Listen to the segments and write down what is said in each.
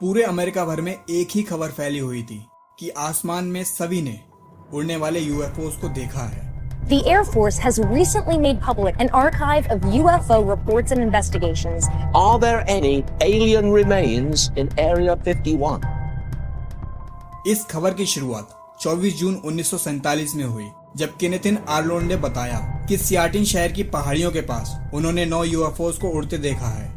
पूरे अमेरिका भर में एक ही खबर फैली हुई थी कि आसमान में सभी ने उड़ने वाले यूएफओस को देखा है। The Air Force has recently made public an archive of UFO reports and investigations. Are there any alien remains in Area 51? इस खबर की शुरुआत 24 जून 1947 में हुई, जब केनेथिन आर्नोल्ड ने बताया कि सियाटिल शहर की पहाड़ियों के पास उन्होंने 9 यूएफओस को उड़ते देखा है।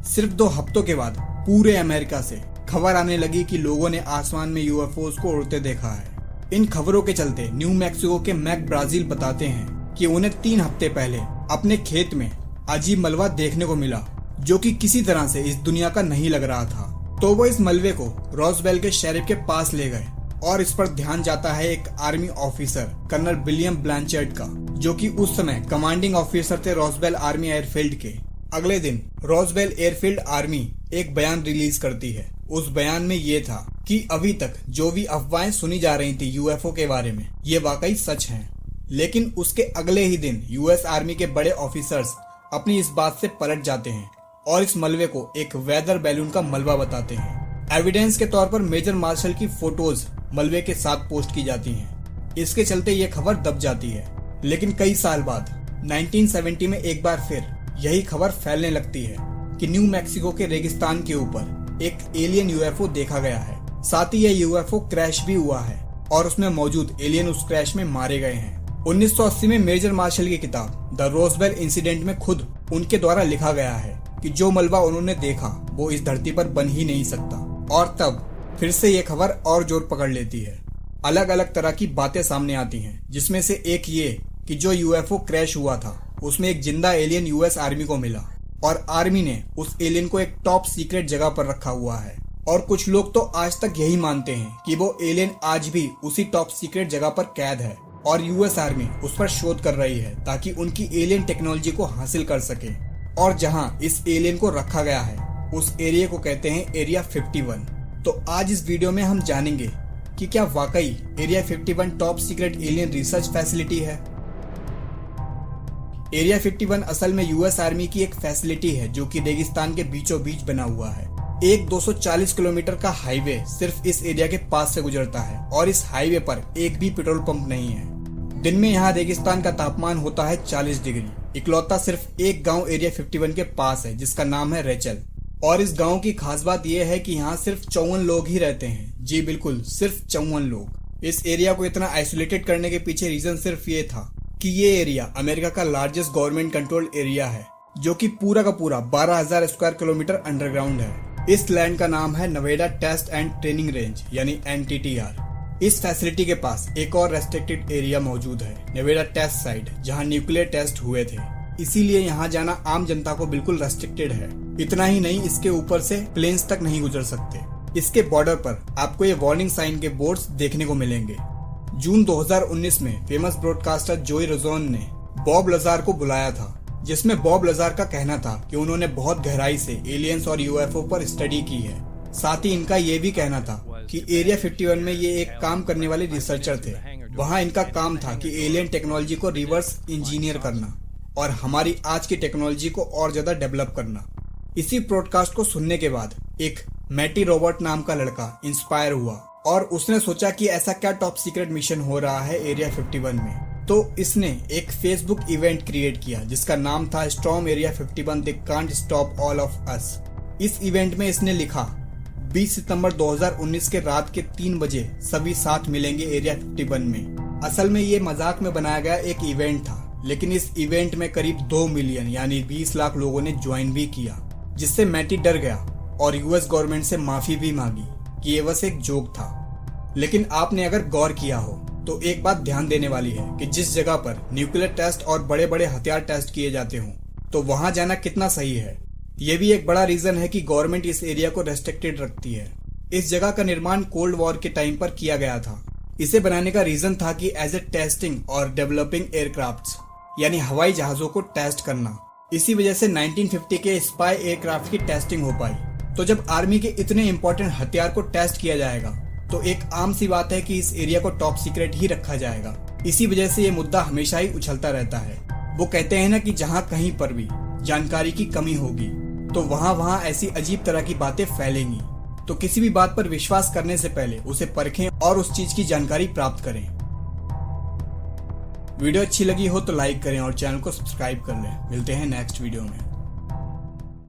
सिर्फ 2 हफ्तों के बाद पूरे अमेरिका से खबर आने लगी कि लोगों ने आसमान में यूएफओस को उड़ते देखा है। इन खबरों के चलते न्यू मैक्सिको के मैक ब्राजील बताते हैं कि उन्हें 3 हफ्ते पहले अपने खेत में अजीब मलबा देखने को मिला, जो कि किसी तरह से इस दुनिया का नहीं लग रहा था। तो वो इस मलबे को रोजवेल के शेरिफ के पास ले गए और इस पर ध्यान जाता है एक army officer colonel William Blanchard का, जो कि उस समय कमांडिंग ऑफिसर थे रोजवेल आर्मी एयरफील्ड के। अगले दिन रोजवेल एयरफील्ड आर्मी एक बयान रिलीज करती है। उस बयान में ये था कि अभी तक जो भी अफवाहें सुनी जा रही थी यूएफओ के बारे में, ये वाकई सच हैं। लेकिन उसके अगले ही दिन यूएस आर्मी के बड़े ऑफिसर्स अपनी इस बात से पलट जाते हैं और इस मलबे को एक वेदर बैलून का मलबा बताते हैं। एविडेंस के तौर पर मेजर मार्शल की फोटोज मलबे के साथ पोस्ट की जाती हैं। इसके चलते ये खबर दब जाती है। लेकिन कई साल बाद 1970 में एक बार फिर यही खबर फैलने लगती है कि न्यू मैक्सिको के रेगिस्तान के ऊपर एक एलियन यूएफओ देखा गया है। साथ ही यह यूएफओ क्रैश भी हुआ है और उसमें मौजूद एलियन उस क्रैश में मारे गए हैं। 1980 में मेजर मार्शल की किताब द रोजवेल इंसिडेंट में खुद उनके द्वारा लिखा गया है कि जो मलबा उन्होंने देखा वो इस धरती पर बन ही नहीं सकता। और तब फिर से ये खबर और जोर पकड़ लेती है। अलग अलग तरह की बातें सामने आती हैं, जिसमें से एक ये कि जो यूएफओ क्रैश हुआ था उसमें एक जिंदा एलियन यूएस आर्मी को मिला और आर्मी ने उस एलियन को एक टॉप सीक्रेट जगह पर रखा हुआ है। और कुछ लोग तो आज तक यही मानते हैं कि वो एलियन आज भी उसी टॉप सीक्रेट जगह पर कैद है और यूएस आर्मी उस पर शोध कर रही है ताकि उनकी एलियन टेक्नोलॉजी को हासिल कर सके। और जहां इस एलियन को रखा गया है उस एरिया को कहते हैं एरिया 51। तो आज इस वीडियो में हम जानेंगे कि क्या वाकई area 51 top secret alien research facility है। एरिया 51 असल में यूएस आर्मी की एक फैसिलिटी है जो कि रेगिस्तान के बीचों बीच बना हुआ है। एक 240 किलोमीटर का हाईवे सिर्फ इस एरिया के पास से गुजरता है और इस हाईवे पर एक भी पेट्रोल पंप नहीं है। दिन में यहाँ रेगिस्तान का तापमान होता है 40 डिग्री। इकलौता सिर्फ एक गांव एरिया 51 के पास है जिसका नाम है रेचल। और इस गांव की खास बात यह है कि यहाँ सिर्फ 54 लोग ही रहते हैं। जी बिल्कुल, सिर्फ 54 लोग। इस एरिया को इतना आइसोलेटेड करने के पीछे रीजन सिर्फ ये था कि ये एरिया अमेरिका का लार्जेस्ट गवर्नमेंट कंट्रोल्ड एरिया है, जो कि पूरा का पूरा 12,000 स्क्वायर किलोमीटर अंडरग्राउंड है। इस लैंड का नाम है Nevada test and training range यानी NTTR। इस फैसिलिटी के पास एक और रेस्ट्रिक्टेड एरिया मौजूद है, नवेडा टेस्ट साइट, जहां न्यूक्लियर टेस्ट हुए थे। इसीलिए यहाँ जाना आम जनता को बिल्कुल रेस्ट्रिक्टेड है। इतना ही नहीं, इसके ऊपर से प्लेन्स तक नहीं गुजर सकते। इसके बॉर्डर पर आपको ये वार्निंग साइन के बोर्ड्स देखने को मिलेंगे। जून 2019 में फेमस ब्रॉडकास्टर जोई रोजन ने बॉब लजार को बुलाया था, जिसमें बॉब लजार का कहना था कि उन्होंने बहुत गहराई से एलियंस और यूएफओ पर स्टडी की है। साथ ही इनका ये भी कहना था कि एरिया 51 में ये एक काम करने वाले रिसर्चर थे। वहाँ इनका काम था कि एलियन टेक्नोलॉजी को रिवर्स इंजीनियर करना और हमारी आज की टेक्नोलॉजी को और ज्यादा डेवलप करना। इसी ब्रॉडकास्ट को सुनने के बाद एक मैटी रॉबर्ट नाम का लड़का इंस्पायर हुआ और उसने सोचा कि ऐसा क्या टॉप सीक्रेट मिशन हो रहा है एरिया 51 में। तो इसने एक फेसबुक इवेंट क्रिएट किया जिसका नाम था storm area 51 they can't stop all of us. इस इवेंट में इसने लिखा 20 सितंबर 2019 के रात के 3 बजे सभी साथ मिलेंगे एरिया 51 में। असल में ये मजाक में बनाया गया एक इवेंट था, लेकिन इस इवेंट में करीब 2 मिलियन यानी 20 लाख लोगों ने ज्वाइन भी किया, जिससे मैटी डर गया और यूएस गवर्नमेंट से माफी भी मांगी कि ये बस एक जोक था। लेकिन आपने अगर गौर किया हो तो एक बात ध्यान देने वाली है कि जिस जगह पर न्यूक्लियर टेस्ट और बड़े बड़े हथियार टेस्ट किए जाते हों तो वहां जाना कितना सही है। ये भी एक बड़ा रीजन है कि गवर्नमेंट इस एरिया को रेस्ट्रिक्टेड रखती है। इस जगह का निर्माण कोल्ड वॉर के टाइम पर किया गया था। इसे बनाने का रीजन था कि एज ए टेस्टिंग और डेवलपिंग एयरक्राफ्ट्स यानी हवाई जहाजों को टेस्ट करना। इसी वजह से 1950 के स्पाई एयरक्राफ्ट की टेस्टिंग हो पाई। तो जब आर्मी के इतने इंपॉर्टेंट हथियार को टेस्ट किया जाएगा तो एक आम सी बात है कि इस एरिया को टॉप सीक्रेट ही रखा जाएगा। इसी वजह से ये मुद्दा हमेशा ही उछलता रहता है। वो कहते हैं ना कि जहाँ कहीं पर भी जानकारी की कमी होगी तो वहाँ ऐसी अजीब तरह की बातें फैलेंगी। तो किसी भी बात पर विश्वास करने से पहले उसे परखें और उस चीज की जानकारी प्राप्त करें। वीडियो अच्छी लगी हो तो लाइक करें और चैनल को सब्सक्राइब कर लें। मिलते हैं नेक्स्ट वीडियो में।